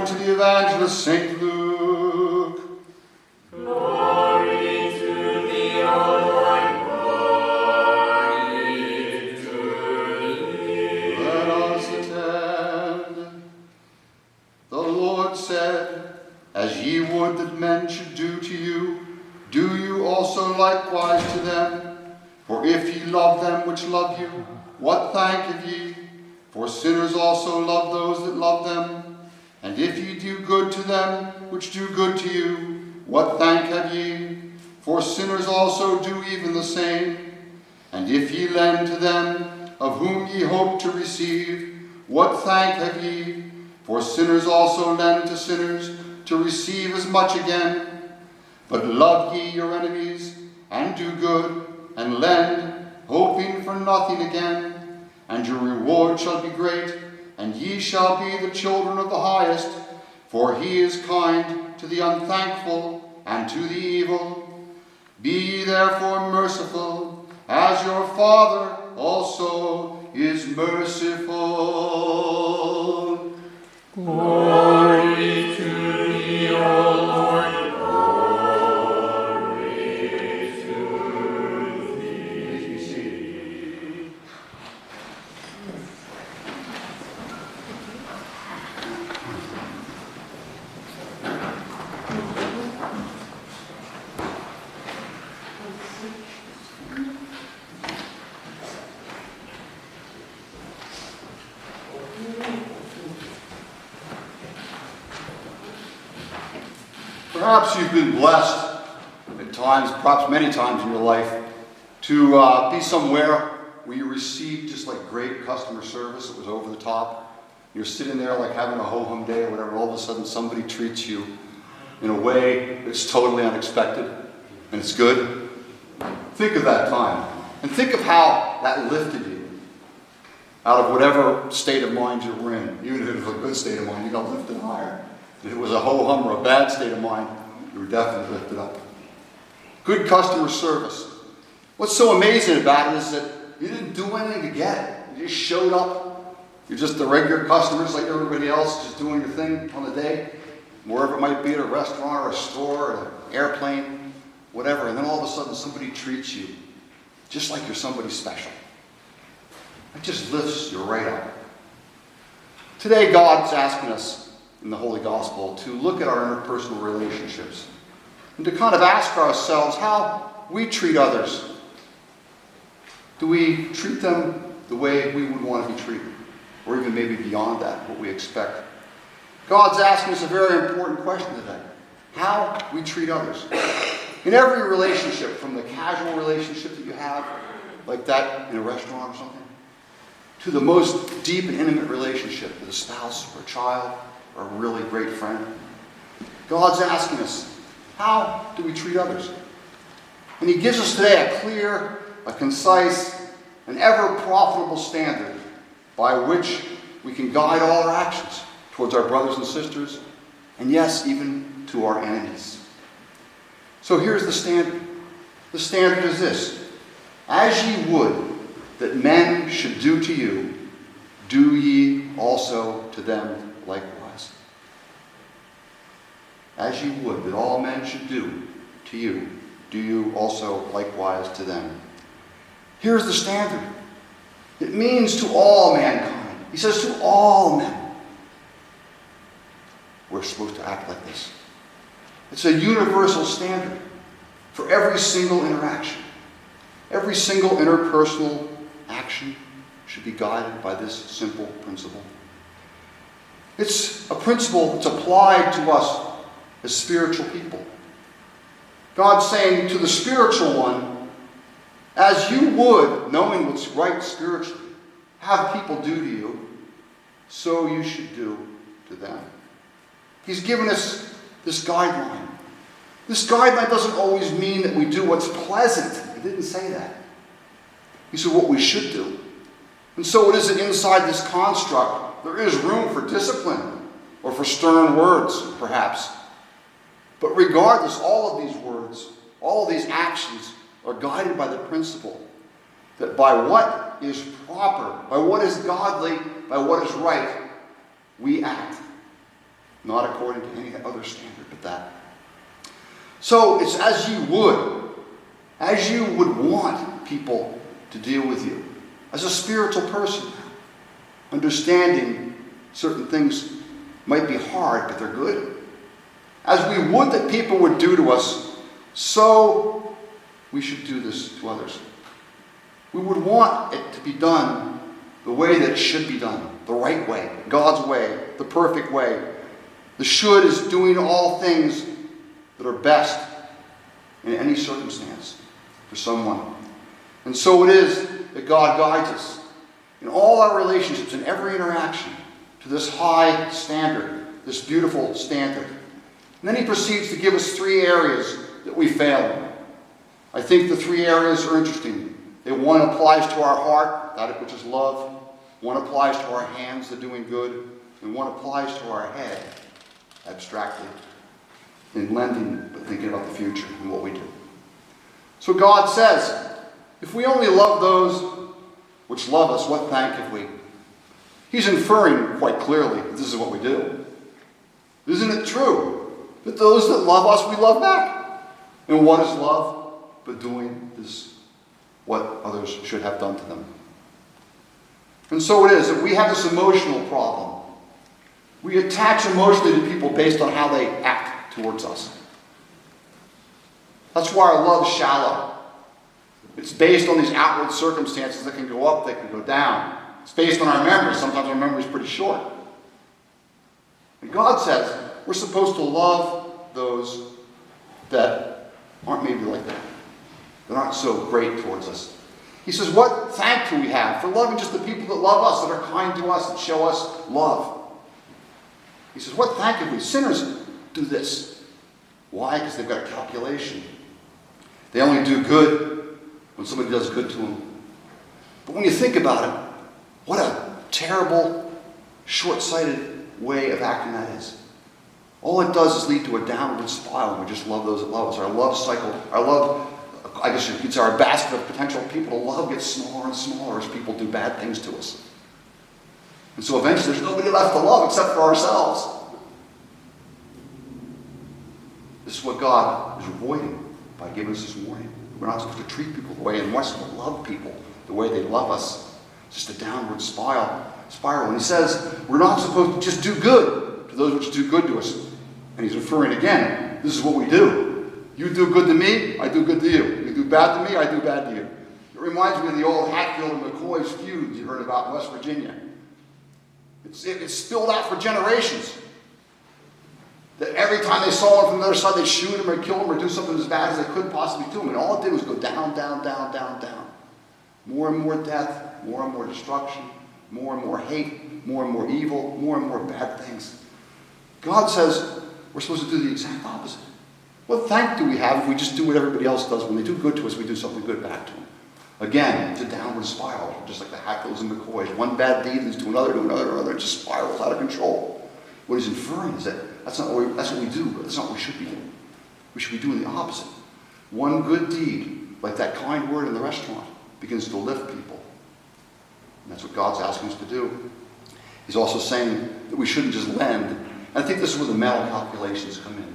According to the evangelist St. Luke. Glory to thee, O Lord, glory to thee. Let us attend. The Lord said, as ye would that men should do to you, do you also likewise to them. For if ye love them which love you, what thank have ye? For sinners also love those that love them. And if ye do good to them which do good to you, what thank have ye? For sinners also do even the same. And if ye lend to them of whom ye hope to receive, what thank have ye? For sinners also lend to sinners to receive as much again. But love ye your enemies, and do good, and lend, hoping for nothing again. And your reward shall be great, and ye shall be the children of the highest, for he is kind to the unthankful and to the evil. Be ye therefore merciful, as your Father also is merciful. Glory to thee, O Lord, glory to thee. Please be seated. Perhaps you've been blessed at times, perhaps many times in your life, to be somewhere where you received just like great customer service. It was over the top. You're sitting there like having a ho-hum day or whatever. All of a sudden somebody treats you in a way that's totally unexpected and it's good. Think of that time and think of how that lifted you out of whatever state of mind you were in. Even if it was a good state of mind, you got lifted higher. If it was a ho-hum or a bad state of mind, you were definitely lifted up. Good customer service. What's so amazing about it is that you didn't do anything to get it. You just showed up. You're just the regular customers like everybody else, just doing your thing on the day, wherever it might be, at a restaurant or a store or an airplane, whatever. And then all of a sudden somebody treats you just like you're somebody special. It just lifts you right up. Today God's asking us in the Holy Gospel to look at our interpersonal relationships and to kind of ask ourselves how we treat others. Do we treat them the way we would want to be treated? Or even maybe beyond that, what we expect? God's asking us a very important question today. How we treat others. In every relationship, from the casual relationship that you have, like that in a restaurant or something, to the most deep and intimate relationship with a spouse or a child or a really great friend. God's asking us, how do we treat others? And he gives us today a clear, a concise, an ever profitable standard by which we can guide all our actions towards our brothers and sisters, and yes, even to our enemies. So here's the standard. The standard is this: as ye would that men should do to you, do ye also to them likewise. As ye would that all men should do to you, do you also likewise to them. Here's the standard. It means to all mankind. He says to all men. We're supposed to act like this. It's a universal standard for every single interaction. Every single interpersonal action should be guided by this simple principle. It's a principle that's applied to us as spiritual people. God's saying to the spiritual one, as you would, knowing what's right spiritually, have people do to you, so you should do to them. He's given us this guideline. This guideline doesn't always mean that we do what's pleasant. He didn't say that. He said what we should do. And so it is that inside this construct, there is room for discipline or for stern words, perhaps. But regardless, all of these words, all of these actions are guided by the principle that by what is proper, by what is godly, by what is right, we act. not according to any other standard but that. So it's as you would want people to deal with you. As a spiritual person, understanding certain things might be hard, but they're good. As we would that people would do to us, so we should do this to others. We would want it to be done the way that it should be done, the right way, God's way, the perfect way. The should is doing all things that are best in any circumstance for someone. And so it is that God guides us in all our relationships, in every interaction, to this high standard, this beautiful standard. And then he proceeds to give us 3 areas that we fail in. I think the 3 areas are interesting. One applies to our heart, that which is love. One applies to our hands, the doing good. And one applies to our head, abstractly, in lending, but thinking about the future and what we do. So God says, if we only love those which love us, what thank have we? He's inferring quite clearly that this is what we do. Isn't it true that those that love us, we love back? And what is love but doing this, what others should have done to them? And so it is that we have this emotional problem. We attach emotionally to people based on how they act towards us. That's why our love is shallow. It's based on these outward circumstances that can go up, they can go down. It's based on our memories. Sometimes our memory is pretty short. And God says we're supposed to love those that aren't maybe like that, that aren't so great towards us. He says, what thank do we have for loving just the people that love us, that are kind to us, that show us love? He says, what thank have we? Sinners do this. Why? Because they've got a calculation. They only do good when somebody does good to them. But when you think about it, what a terrible, short-sighted way of acting that is. All it does is lead to a downward spiral, and we just love those that love us. Our love cycle, our love, I guess you could say our basket of potential people to love gets smaller and smaller as people do bad things to us. And so eventually there's nobody left to love except for ourselves. This is what God is avoiding by giving us this warning. We're not supposed to treat people the way, and we're supposed to love people the way they love us. It's just a downward spiral. And he says we're not supposed to just do good to those which do good to us. And he's referring again, this is what we do. You do good to me, I do good to you. You do bad to me, I do bad to you. It reminds me of the old Hatfield and McCoy's feud you heard about in West Virginia. It's spilled out for generations. That every time they saw one from the other side, they'd shoot him or kill him or do something as bad as they could possibly to him. And all it did was go down, down, down, down, down. More and more death, more and more destruction, more and more hate, more and more evil, more and more bad things. God says we're supposed to do the exact opposite. What thank do we have if we just do what everybody else does? When they do good to us, we do something good back to them. Again, it's a downward spiral, just like the Hatfields and McCoys. One bad deed leads to another, to another, to another. It just spirals out of control. What he's inferring is that that's what we do, but that's not what we should be doing. We should be doing the opposite. One good deed, like that kind word in the restaurant, begins to lift people. And that's what God's asking us to do. He's also saying that we shouldn't just lend. And I think this is where the mental calculations come in.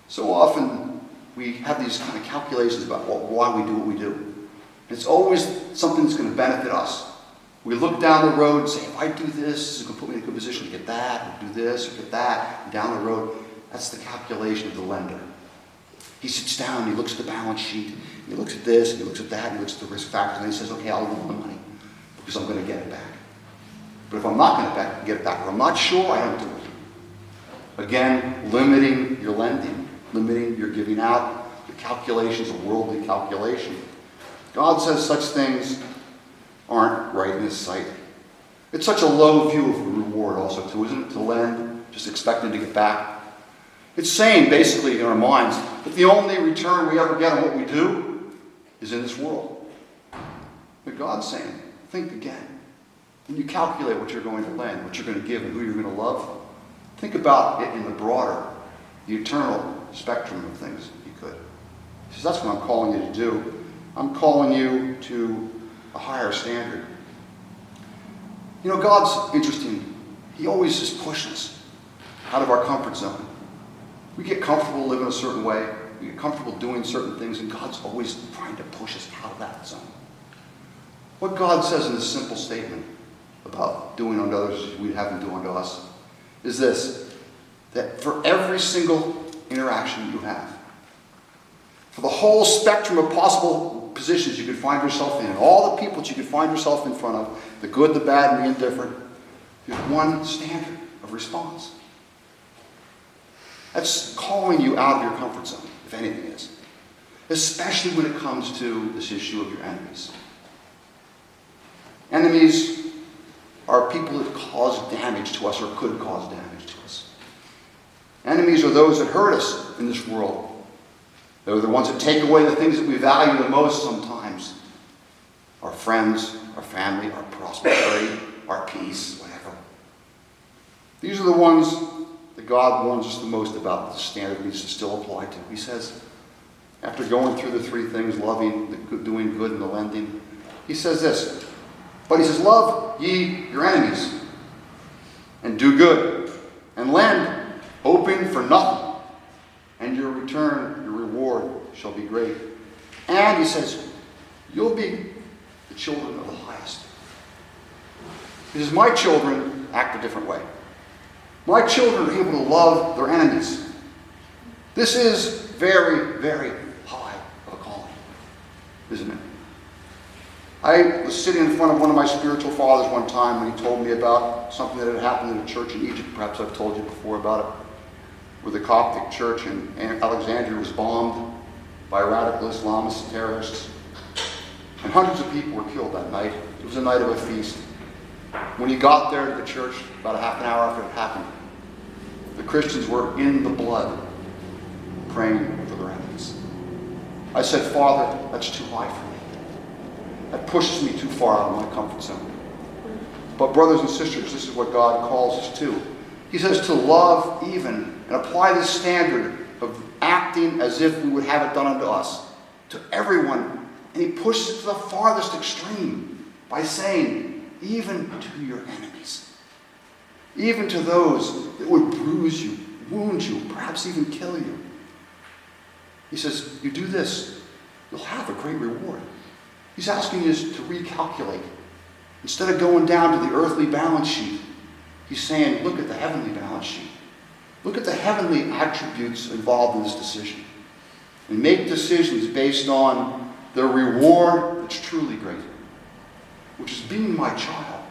So often we have these kind of calculations about why we do what we do. And it's always something that's going to benefit us. We look down the road and say, if I do this, it's going to put me in a good position to get that, or do this, or get that. And down the road, that's the calculation of the lender. He sits down and he looks at the balance sheet, and he looks at this, and he looks at that, and he looks at the risk factors, and he says, okay, I'll loan the money because I'm going to get it back. But if I'm not going to get it back, or I'm not sure, I don't do it. Again, limiting your lending, limiting your giving out, the calculations, the worldly calculation. God says such things aren't right in his sight. It's such a low view of a reward also too, isn't it? To lend, just expecting to get back. It's saying basically in our minds that the only return we ever get on what we do is in this world. But God's saying, think again. When you calculate what you're going to lend, what you're going to give, and who you're going to love, think about it in the broader, the eternal spectrum of things you could. He says, that's what I'm calling you to do. I'm calling you to a higher standard. You know, God's interesting. He always is pushing us. out of our comfort zone. We get comfortable living a certain way. We get comfortable doing certain things, and God's always trying to push us out of that zone. What God says in this simple statement about doing unto others as we'd have them do unto us is this, that for every single interaction you have, for the whole spectrum of possible positions you could find yourself in, and all the people that you could find yourself in front of, the good, the bad, and the indifferent, there's one standard of response. That's calling you out of your comfort zone, if anything is. Especially when it comes to this issue of your enemies. Enemies are people that cause damage to us or could cause damage to us. Enemies are those that hurt us in this world. They're the ones that take away the things that we value the most sometimes. Our friends, our family, our prosperity, our peace, whatever. These are the ones that God warns us the most about, the standard needs to still apply to. He says, after going through the three things, loving, the good, doing good, and the lending, he says this, but he says, love ye your enemies, and do good, and lend, hoping for nothing, and your return, your reward shall be great. And he says, you'll be the children of the highest. He says, my children act a different way. My children are able to love their enemies. This is very, very high of a calling, isn't it? I was sitting in front of one of my spiritual fathers one time when he told me about something that had happened in a church in Egypt. Perhaps I've told you before about it. Where the Coptic church in Alexandria was bombed by radical Islamist terrorists. And hundreds of people were killed that night. It was a night of a feast. When he got there to the church, about a half an hour after it happened, the Christians were in the blood praying for their enemies. I said, Father, that's too high for me. That pushes me too far out of my comfort zone. But brothers and sisters, this is what God calls us to. He says to love even and apply this standard of acting as if we would have it done unto us to everyone. And he pushes it to the farthest extreme by saying, even to your enemies. Even to those that would bruise you, wound you, perhaps even kill you. He says, you do this, you'll have a great reward. He's asking you to recalculate. Instead of going down to the earthly balance sheet, he's saying, look at the heavenly balance sheet. Look at the heavenly attributes involved in this decision. And make decisions based on the reward that's truly great, which is being my child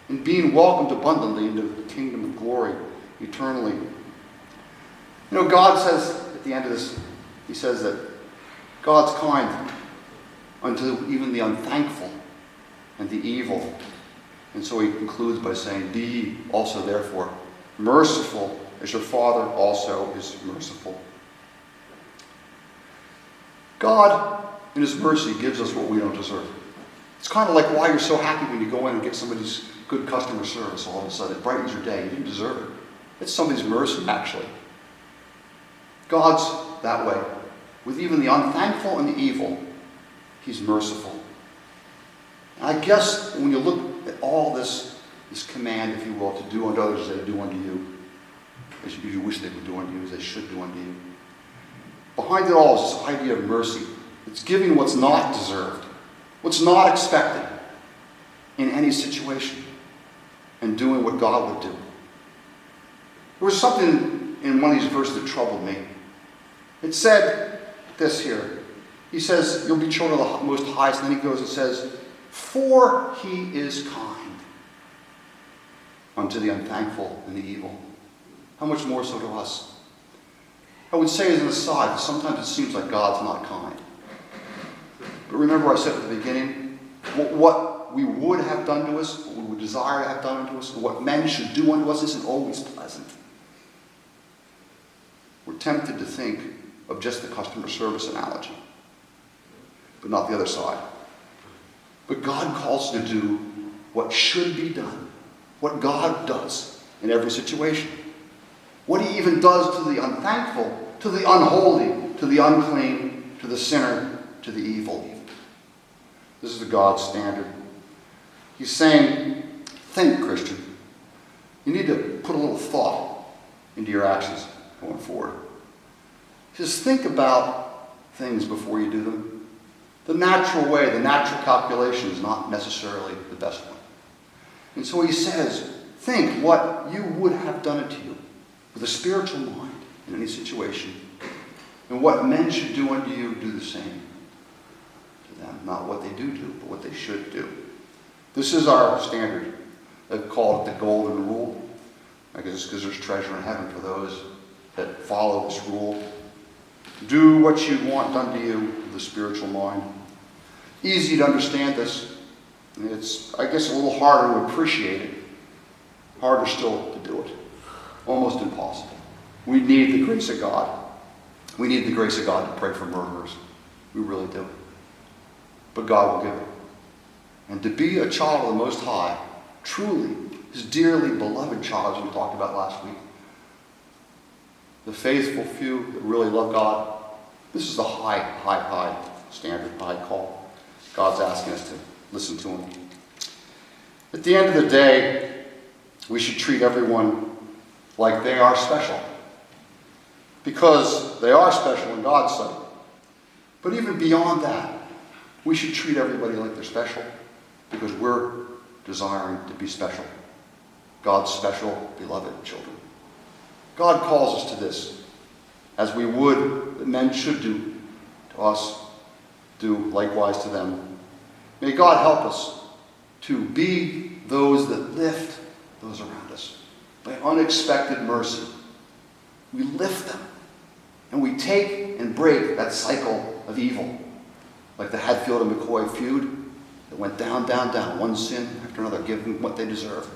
and being welcomed abundantly into the kingdom of glory eternally. You know, God says at the end of this, he says that God's kind unto even the unthankful and the evil. And so he concludes by saying, be ye also therefore merciful as your Father also is merciful. God, in his mercy, gives us what we don't deserve. It's kind of like why you're so happy when you go in and get somebody's good customer service all of a sudden. It brightens your day. You didn't deserve it. It's somebody's mercy, actually. God's that way. With even the unthankful and the evil, he's merciful. And I guess when you look at all this command, if you will, to do unto others as they do unto you, as you wish they would do unto you, as they should do unto you. Behind it all is this idea of mercy. It's giving what's not deserved, what's not expected in any situation, and doing what God would do. There was something in one of these verses that troubled me. It said this here. He says, you'll be children of the most highest. And then he goes and says, for he is kind unto the unthankful and the evil. How much more so to us? I would say as an aside, sometimes it seems like God's not kind. But remember I said at the beginning, what we would have done to us, what we would desire to have done unto us, and what men should do unto us isn't always pleasant. We're tempted to think of just the customer service analogy, but not the other side. But God calls us to do what should be done, what God does in every situation. What he even does to the unthankful, to the unholy, to the unclean, to the sinner, to the evil. This is the God's standard. He's saying, think, Christian. You need to put a little thought into your actions going forward. Just think about things before you do them. The natural way, the natural calculation is not necessarily the best one. And so he says, think what you would have done it to you with a spiritual mind in any situation. And what men should do unto you, do the same to them. Not what they do, but what they should do. This is our standard. They've called it the golden rule. I guess it's because there's treasure in heaven for those that follow this rule. Do what you want done to you with a spiritual mind. Easy to understand this. It's, I guess, a little harder to appreciate it. Harder still to do it. Almost impossible. We need the grace of God. We need the grace of God to pray for murderers. We really do. But God will give it. And to be a child of the Most High, truly, his dearly beloved child, as we talked about last week, the faithful few that really love God, this is the high standard, high call. God's asking us to listen to him. At the end of the day, we should treat everyone like they are special. Because they are special in God's sight. But even beyond that, we should treat everybody like they're special because we're desiring to be special. God's special, beloved children. God calls us to this, as we would, that men should do to us, do likewise to them. May God help us to be those that lift those around us by unexpected mercy. We lift them, and we take and break that cycle of evil, like the Hatfield and McCoy feud that went down, one sin after another, give them what they deserve.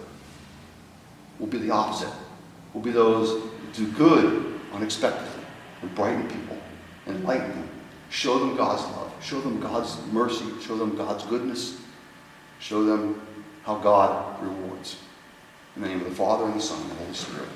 We'll be the opposite. We'll be those that do good unexpectedly and brighten people, enlighten them, show them God's love, show them God's mercy, show them God's goodness, show them how God rewards. In the name of the Father, and the Son, and the Holy Spirit.